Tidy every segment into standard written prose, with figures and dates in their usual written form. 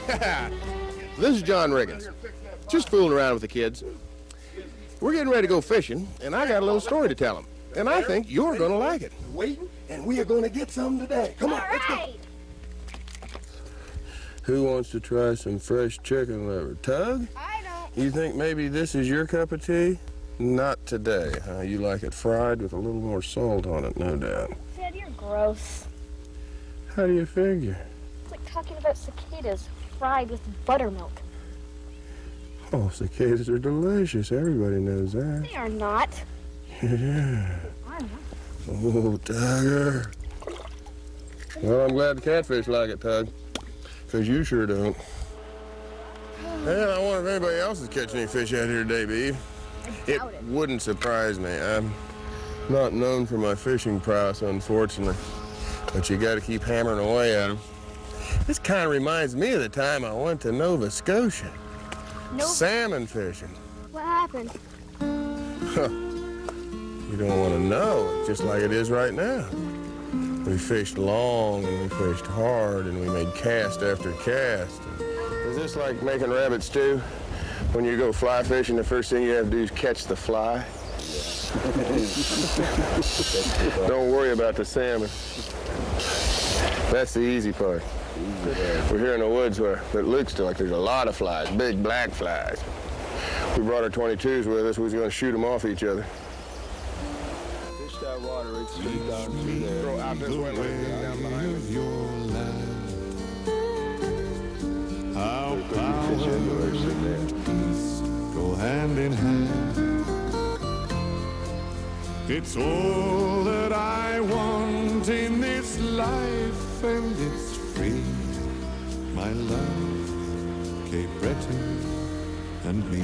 This is John Riggins. Just fooling around with the kids. We're getting ready to go fishing, and I got a little story to tell them. And I think you're going to like it. Waiting, and we are going to get some today. Come on, let's go. Who wants to try some fresh chicken liver? Tug? I don't. You think maybe this is your cup of tea? Not today, huh? You like it fried with a little more salt on it, no doubt. Dad, you're gross. How do you figure? It's like talking about cicadas fried with buttermilk. Oh, cicadas are delicious. Everybody knows that. They are not. Yeah. I'm not. Oh, Tugger. Well, I'm glad the catfish like it, Tug. Because you sure don't. And I wonder if anybody else is catching any fish out here today, Beeve. I doubt it. Wouldn't surprise me. I'm not known for my fishing prowess, unfortunately. But you got to keep hammering away at them. This kind of reminds me of the time I went to Nova Scotia. Salmon fishing. What happened? You don't want to know. It's just like it is right now. We fished long and we fished hard and we made cast after cast. Is this like making rabbit stew? When you go fly fishing, the first thing you have to do is catch the fly. Don't worry about the salmon. That's the easy part. We're here in the woods where it looks like there's a lot of flies, big black flies. We brought our 22s with us. We was going to shoot them off each other. Fish that water, it's straight down through there. Throw out this way, down behind us. How power and peace go hand in hand. It's all that I want in this life, and it's free. My love, Cape Breton and me.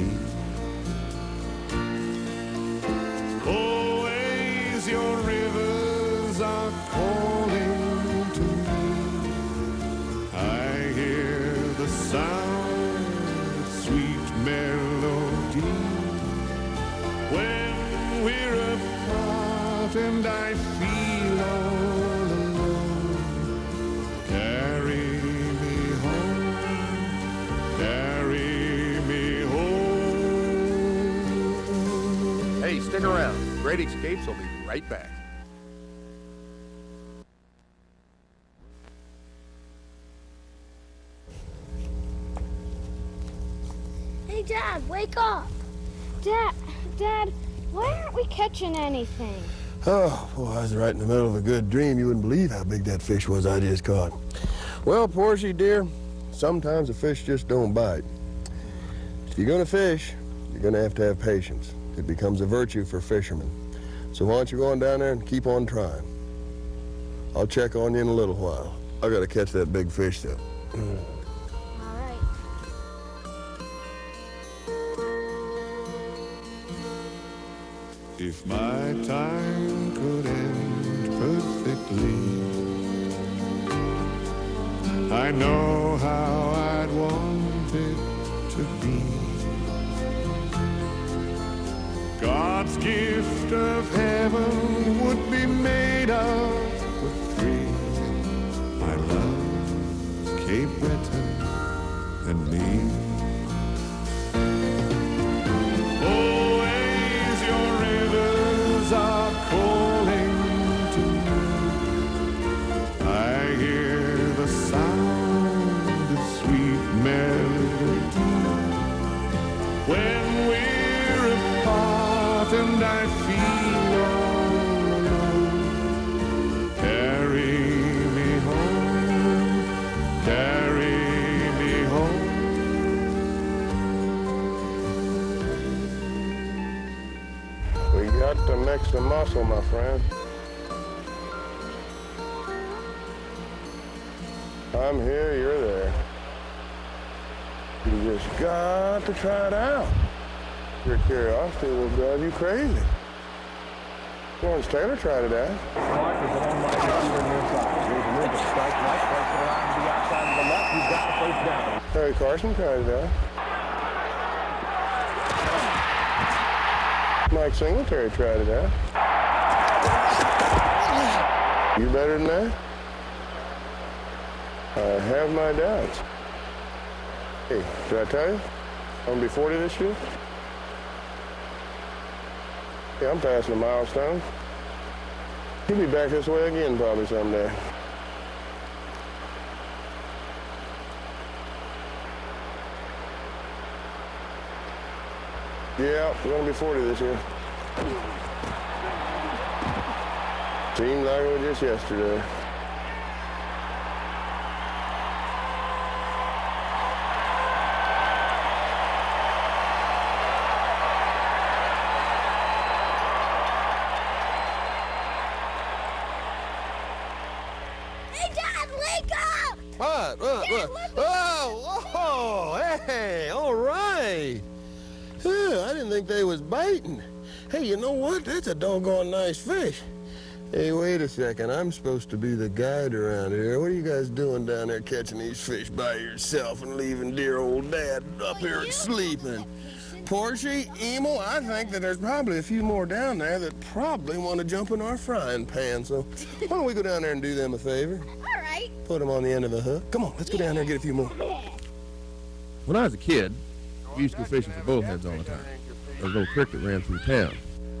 Always your rivers are calling to me. I hear the sound of sweet melody when we're apart and I feel all alone. Carry me home, carry me home. Hey, stick around. Great Escapes will be right back. Hey, Dad, wake up. Dad, why aren't we catching anything? Oh, boy, I was right in the middle of a good dream. You wouldn't believe how big that fish was I just caught. Well, Portia, dear, sometimes a fish just don't bite. If you're going to fish, you're going to have patience. It becomes a virtue for fishermen. So why don't you go on down there and keep on trying? I'll check on you in a little while. I got to catch that big fish, though. All right. If my time could end perfectly, I know how I'd want it to be. God's gift of heaven would be made up for free. My love, Cape Breton and me. Always your rivers are calling to me. I hear the sound of sweet melody when we're apart and I feel all alone. Carry me home, carry me home. We got to mix the muscle, my friend. I'm here, you're there. You just got to try it out. Your curiosity will drive you crazy. Lawrence Taylor tried it out. Mark is an on-line number near side. Here's a move to strike right, breaks it around to the outside of the left. He's got the first down. Harry Carson tried it out. Mike Singletary tried it out. You better than that? I have my doubts. Hey, did I tell you? I'm gonna be 40 this year. Yeah, I'm passing a milestone. He'll be back this way again probably someday. Yeah, we're gonna be 40 this year. Seemed like it was just yesterday. Hey, Dad, wake up! What? Dad, What? Oh, hey, all right. I didn't think they was biting. Hey, you know what? That's a doggone nice fish. Hey, wait a second. I'm supposed to be the guide around here. What are you guys doing down there catching these fish by yourself and leaving dear old Dad up here sleeping? Portia, Emil, I think that there's probably a few more down there that probably want to jump in our frying pan. So why don't we go down there and do them a favor? All right. Put them on the end of a hook. Come on, let's go down there and get a few more. When I was a kid, we used to go fishing for bullheads all the time. There was a little creek that ran through town.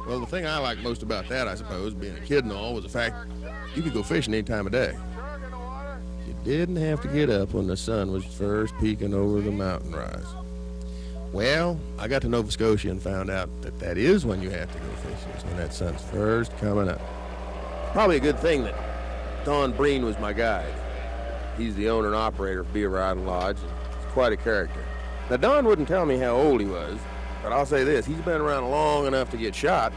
Well, the thing I liked most about that, I suppose, being a kid and all, was the fact you could go fishing any time of day. You didn't have to get up when the sun was first peeking over the mountain rise. Well, I got to Nova Scotia and found out that that is when you have to go fishing, is when that sun's first coming up. Probably a good thing that Don Breen was my guide. He's the owner and operator of Beaver Island Lodge, and he's quite a character. Now, Don wouldn't tell me how old he was, but I'll say this, he's been around long enough to get shot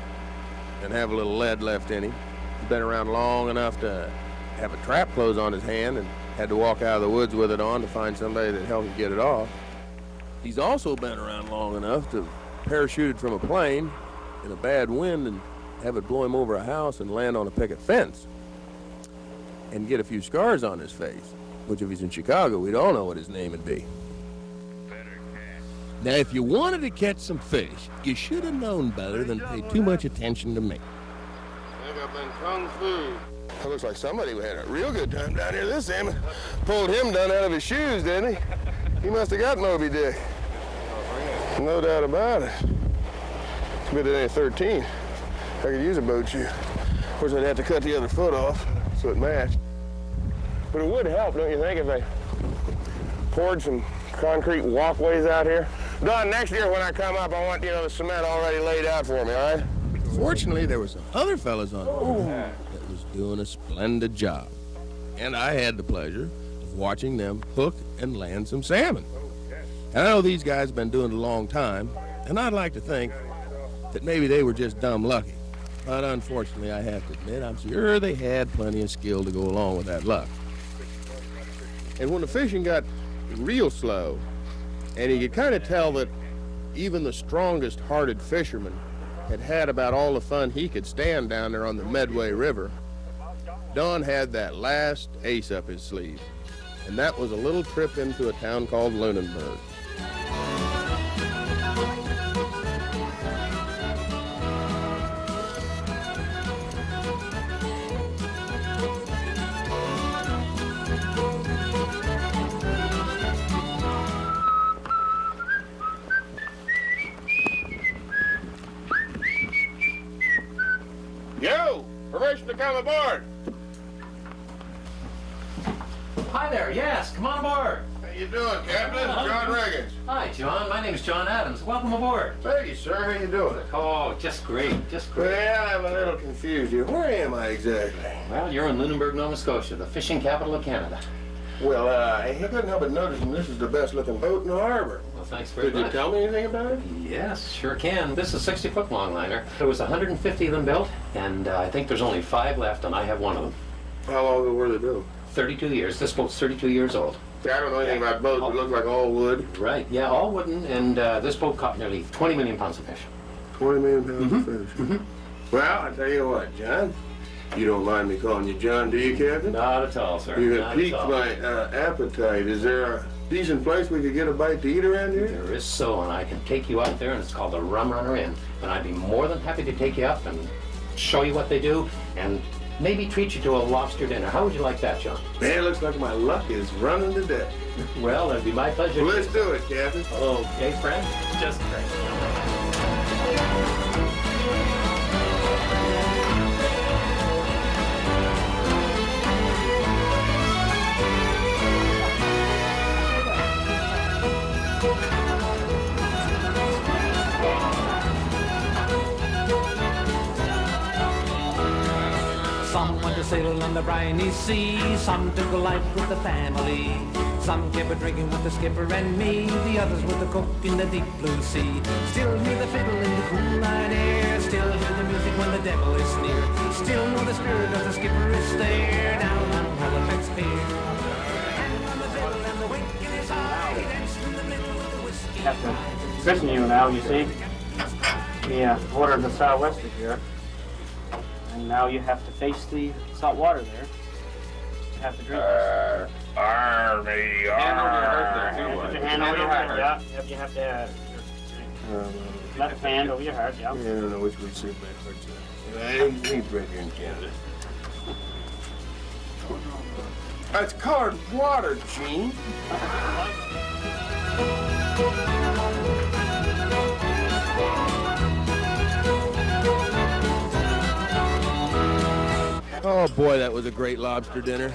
and have a little lead left in him. He's been around long enough to have a trap close on his hand and had to walk out of the woods with it on to find somebody that helped him get it off. He's also been around long enough to parachuted from a plane in a bad wind and have it blow him over a house and land on a picket fence and get a few scars on his face, which if he's in Chicago, we'd all know what his name would be. Now, if you wanted to catch some fish, you should have known better than pay too much attention to me. Pick up in kung fu. That looks like somebody had a real good time down here. This salmon pulled him down out of his shoes, didn't he? He must have got Moby Dick. No doubt about it. It's good it ain't 13. I could use a boat shoe. Of course, I'd have to cut the other foot off so it matched. But it would help, don't you think, if they poured some concrete walkways out here? Don, next year when I come up, I want, the cement already laid out for me, all right? Fortunately, there were some other fellas on board that was doing a splendid job. And I had the pleasure of watching them hook and land some salmon. And I know these guys have been doing it a long time, and I'd like to think that maybe they were just dumb lucky. But unfortunately, I have to admit, I'm sure they had plenty of skill to go along with that luck. And when the fishing got real slow, and you could kind of tell that even the strongest-hearted fisherman had had about all the fun he could stand down there on the Medway River, Don had that last ace up his sleeve, and that was a little trip into a town called Lunenburg. Yo, permission to come aboard. Hi there, yes, come on aboard. How you doing, Captain? John Riggins. Hi, John. My name is John Adams. Welcome aboard. Thank you, sir. How you doing? Oh, just great, just great. Well, I'm a little confused here. Where am I exactly? Well, you're in Lunenburg, Nova Scotia, the fishing capital of Canada. Well, I couldn't help but noticing this is the best-looking boat in the harbor. Well, thanks very Could you much. tell me anything about it? Yes, sure can. This is a 60-foot longliner. There was 150 of them built, and I think there's only 5 left, and I have one of them. How long ago were they built? 32 years. This boat's 32 years old. See, I don't know anything about boats, but it looks like all wood. Right, yeah, all wooden, and this boat caught nearly 20 million pounds of fish. 20 million pounds of fish. Well, I tell you what, John. You don't mind me calling you John, do you, Captain? Not at all, sir. You Not have at piqued all. my appetite. Is there a decent place we could get a bite to eat around here? There is so, and I can take you out there, and it's called the Rum Runner Inn. And I'd be more than happy to take you up and show you what they do, and maybe treat you to a lobster dinner. How would you like that, John? Man, it looks like my luck is running today. Well, that'd be my pleasure. Well, let's do it, Captain. Okay, friend. Just great. Some went to sail on the briny sea, some took a life with the family. Some kept a drinking with the skipper and me, the others with the cook in the deep blue sea. Still hear the fiddle in the cool night air, still hear the music when the devil is near. Still know the spirit of the skipper is there, down on Halifax Pier. Hand on the fiddle and the wink in his eye, he danced in the middle with the whiskey. Captain, fishing you now, you see. The water of the southwest is here. And now you have to face the salt water there. You have to drink this. Hand over your heart there, too. Put your hand over your heart, yeah. Yep, you have to have your left hand over your heart, yeah. I don't know which would suit better. We break here in Canada. It's colored water, Gene. Oh boy, that was a great lobster dinner.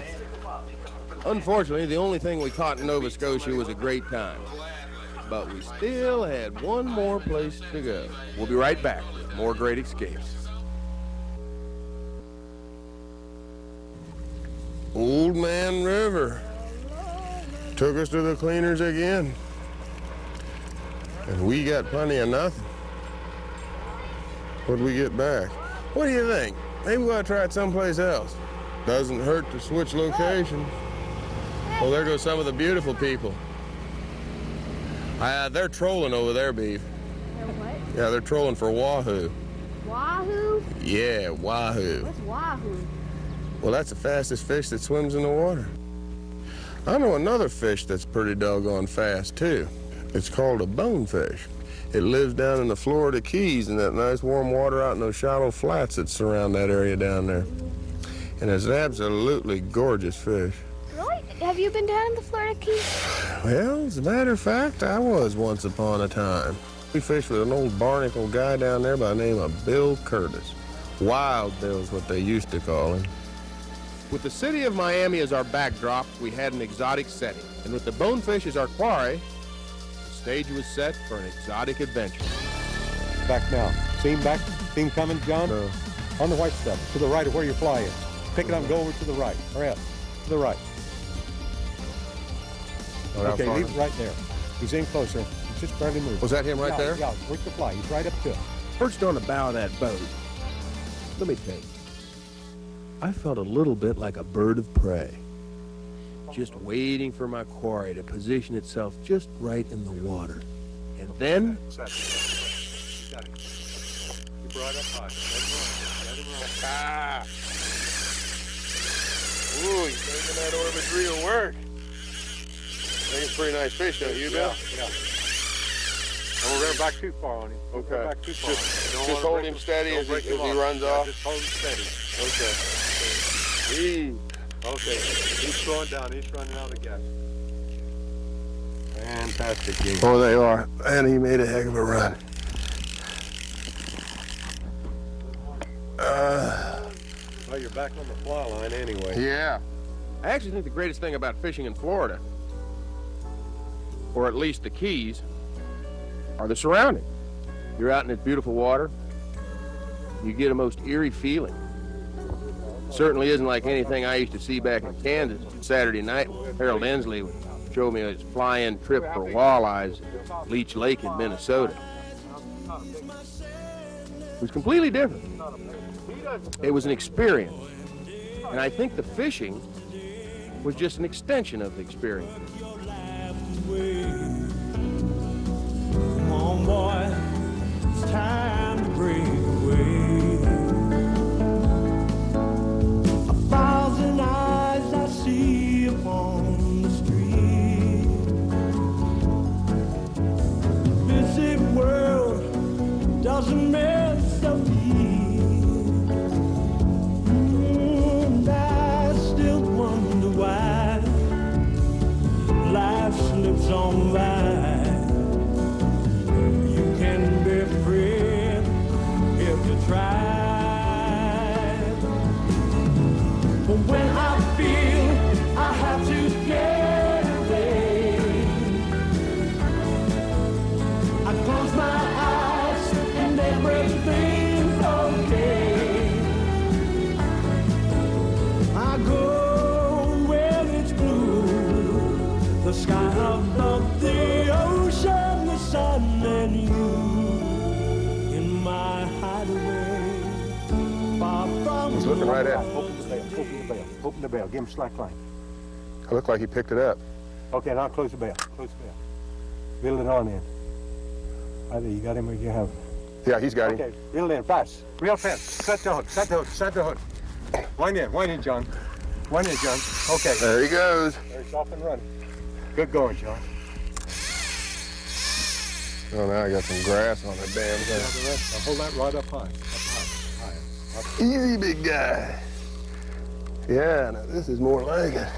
Unfortunately, the only thing we caught in Nova Scotia was a great time. But we still had one more place to go. We'll be right back with more great escapes. Old Man River took us to the cleaners again. And we got plenty of nothing. What'd we get back? What do you think? Maybe we ought to try it someplace else. Doesn't hurt to switch locations. Well, there goes some of the beautiful people. They're trolling over there, Beef. They're what? Yeah, they're trolling for wahoo. Wahoo? Yeah, wahoo. What's wahoo? Well, that's the fastest fish that swims in the water. I know another fish that's pretty doggone fast, too. It's called a bonefish. It lives down in the Florida Keys in that nice warm water out in those shallow flats that surround that area down there. And it's an absolutely gorgeous fish. Really? Have you been down in the Florida Keys? Well, as a matter of fact, I was once upon a time. We fished with an old barnacle guy down there by the name of Bill Curtis. Wild Bill's what they used to call him. With the city of Miami as our backdrop, we had an exotic setting. And with the bonefish as our quarry, the stage was set for an exotic adventure. Back now. See him back? See him coming, John? No. On the white stuff, to the right of where your fly is. Pick it up and go over to the right. Hurry up. To the right. Okay, leave it right there. He's in closer. He's just barely moving. Was that him right there? Yeah, work the fly. He's right up to it. Perched on the bow of that boat. Let me tell you, I felt a little bit like a bird of prey, just waiting for my quarry to position itself just right in the water. And then... You brought up high. Ah! Ooh, he's making that orbit real work. I think it's a pretty nice fish, don't you, Bill? Yeah. Don't run back too far on him. Okay. Run back too far on him. Just hold him steady as he runs off. Just hold him steady. Okay. Okay. He's slowing down. He's running out of gas. Fantastic game. Oh, they are. And he made a heck of a run. Well, you're back on the fly line anyway. Yeah. I actually think the greatest thing about fishing in Florida, or at least the Keys, are the surroundings. You're out in this beautiful water, you get a most eerie feeling. Certainly isn't like anything I used to see back in Kansas Saturday night when Harold Ensley would show me his fly-in trip for walleyes at Leech Lake in Minnesota. It was completely different. It was an experience. And I think the fishing was just an extension of the experience. Come on, boy, it's time to break away. 1,000 eyes I see upon the street. Busy world doesn't miss a beat. alright. You can be free if you try. But when I feel I have to get away, I close my eyes and everything's okay. I go where it's blue, the sky above the ocean, the sun and you in my hideaway, far from. He's looking right at it. Open the bell, open the bell, open the bell. Give him slack line. It looked like he picked it up. Okay, now close the bell, close the bell. Build it on in. Either you got him or you haven't. Yeah, he's got him. Okay, build in, fast, real fast. Set the hook, set the hook, set the hook. Wind in, John. Wind in, John. Okay. There he goes. There he's off and running. Good going, John. Oh, now I got some grass on that damn thing. Now hold that rod up high, up. Easy, big guy. Yeah, now this is more like it.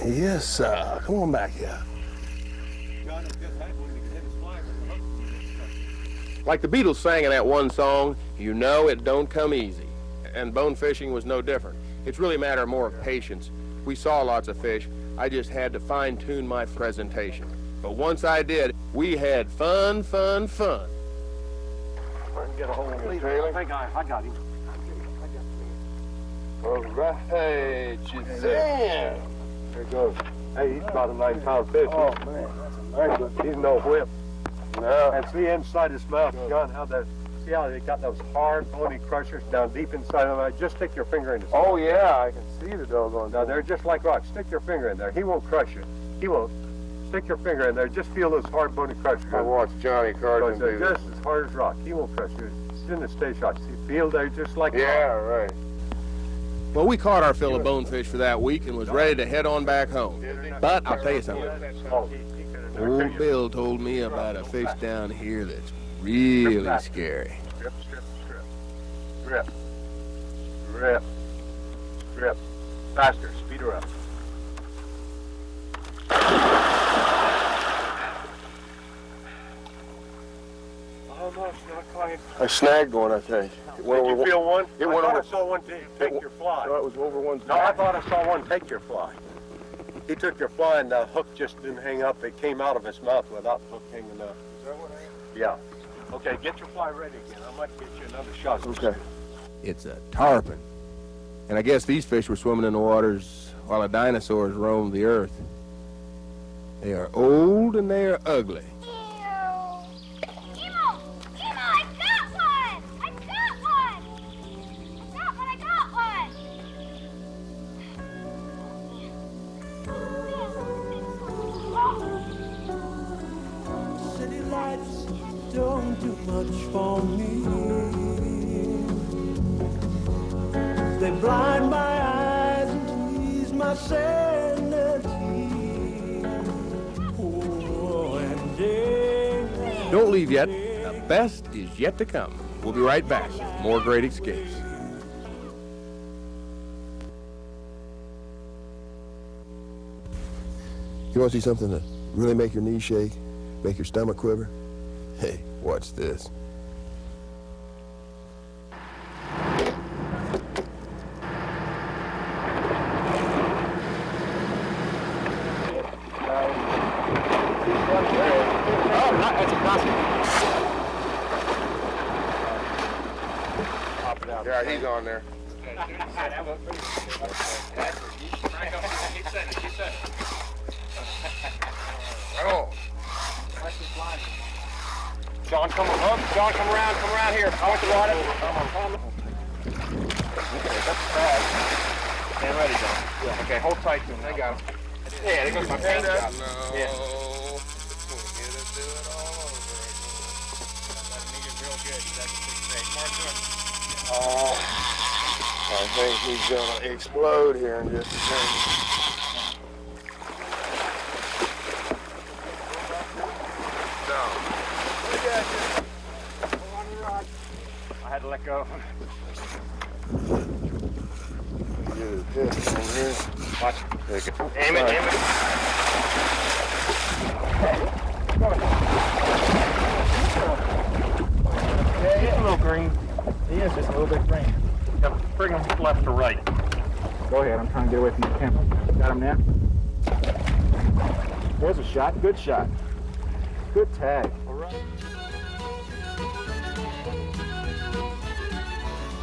Yes, sir. Come on back here. John has just had one to hit his fly with the hook. Like the Beatles sang in that one song, you know it don't come easy. And bone fishing was no different. It's really a matter more of patience. We saw lots of fish. I just had to fine-tune my presentation. But once I did, we had fun, fun, fun. Get a hold of him. I got him. All right, Shazam. There he goes. Hey, he's about a 9-pound fish. Oh, man, that's a nice He's no whip. No. And see inside his mouth, John, see how they got those hard, bony crushers down deep inside of it? Just stick your finger in his mouth. Oh, yeah, I can see the doggone. Now, they're just like rocks. Stick your finger in there. He won't crush you. He won't. Stick your finger in there. Just feel those hard, bony crushers. I watched Johnny Carson do They're this. just as hard as rock. He won't crush you. It's in the stay shot. See, feel they're just like Yeah, rock. right. Well, we caught our fill of bonefish for that week and was ready to head on back home. But I'll tell you something. Oh, Old Bill told me about a fish down here that's really scary. Strip, strip, strip. Strip. Strip. Strip. Faster. Speed her up. Almost not quite. I snagged one, I think. It went Did over you feel one? It I went thought over. I saw one take your fly. No, it was over one's No, I back. thought I saw one take your fly. He took your fly and the hook just didn't hang up. It came out of his mouth without the hook hanging up. Is that what I Yeah. Okay, get your fly ready again. I might get you another shot. Okay. It's a tarpon. And I guess these fish were swimming in the waters while the dinosaurs roamed the earth. They are old and they are ugly. City lights don't do much for me. They blind my eyes and tease my sanity. Oh, and day. Don't leave yet. The best is yet to come. We'll be right back with more Great Escapes. You want to see something to really make your knees shake, make your stomach quiver? Hey, watch this. Yeah, he's on there. Oh. John, come around here. I want the rod up. Come on. Okay, that's bad. Stand ready, John. Yeah. Okay, hold tight to him. They got him. Yeah, there goes my paint job. No. Yeah. Get to do it all over again. Let him eat it real good. That's a big snake. Mark him. I think he's gonna explode here in just a second. I had to let go. Yeah. to this one here. Watch. Take it. Aim it, aim it. Yeah, he's a little green. He is just a little bit green. Yeah, bring him left to right. Go ahead, I'm trying to get away from the camera. Got him now? There's a shot. Good shot. Good tag. All right.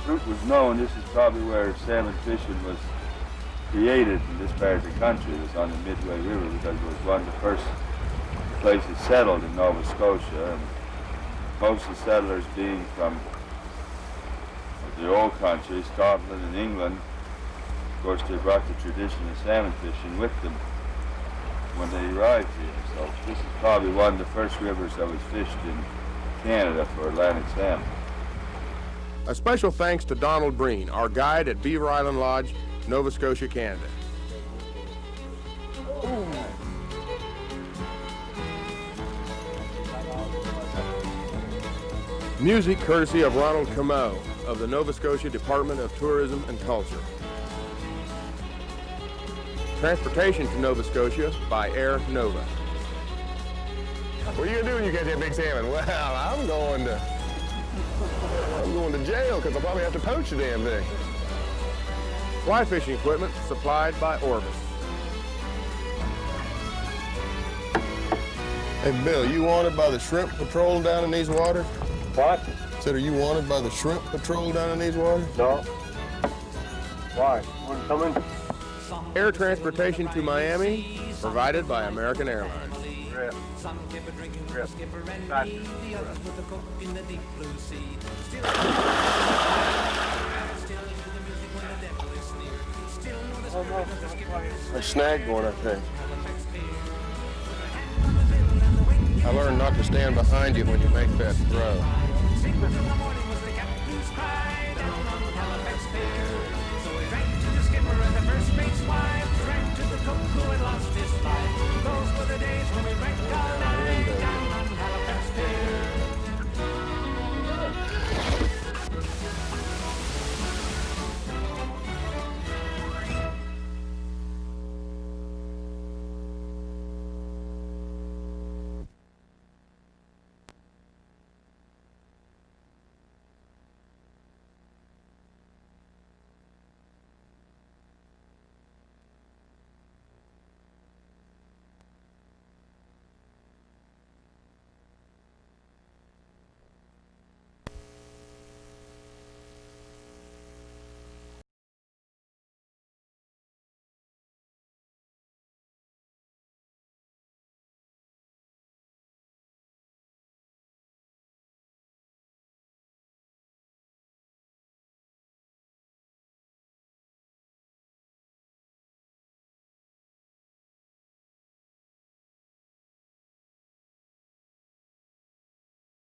Route was known. This is probably where salmon fishing was created in this part of the country. It was on the Midway River because it was one of the first places settled in Nova Scotia. And most of the settlers being from the old country, Scotland and England. Of course, they brought the tradition of salmon fishing with them when they arrived here. So this is probably one of the first rivers that was fished in Canada for Atlantic salmon. A special thanks to Donald Breen, our guide at Beaver Island Lodge, Nova Scotia, Canada. Music courtesy of Ronald Comeau of the Nova Scotia Department of Tourism and Culture. Transportation to Nova Scotia by Air Nova. What are you gonna do when you catch that big salmon? Well, I'm going to jail because I'll probably have to poach the damn thing. Fly fishing equipment supplied by Orbis. Hey, Bill, you wanted by the shrimp patrol down in these waters? What? Said, are you wanted by the shrimp patrol down in these waters? No. Why? Want to come in? Air transportation to Miami provided by American Airlines. Grip. Grip. Back. I snagged one, I think. I learned not to stand behind you when you make that throw.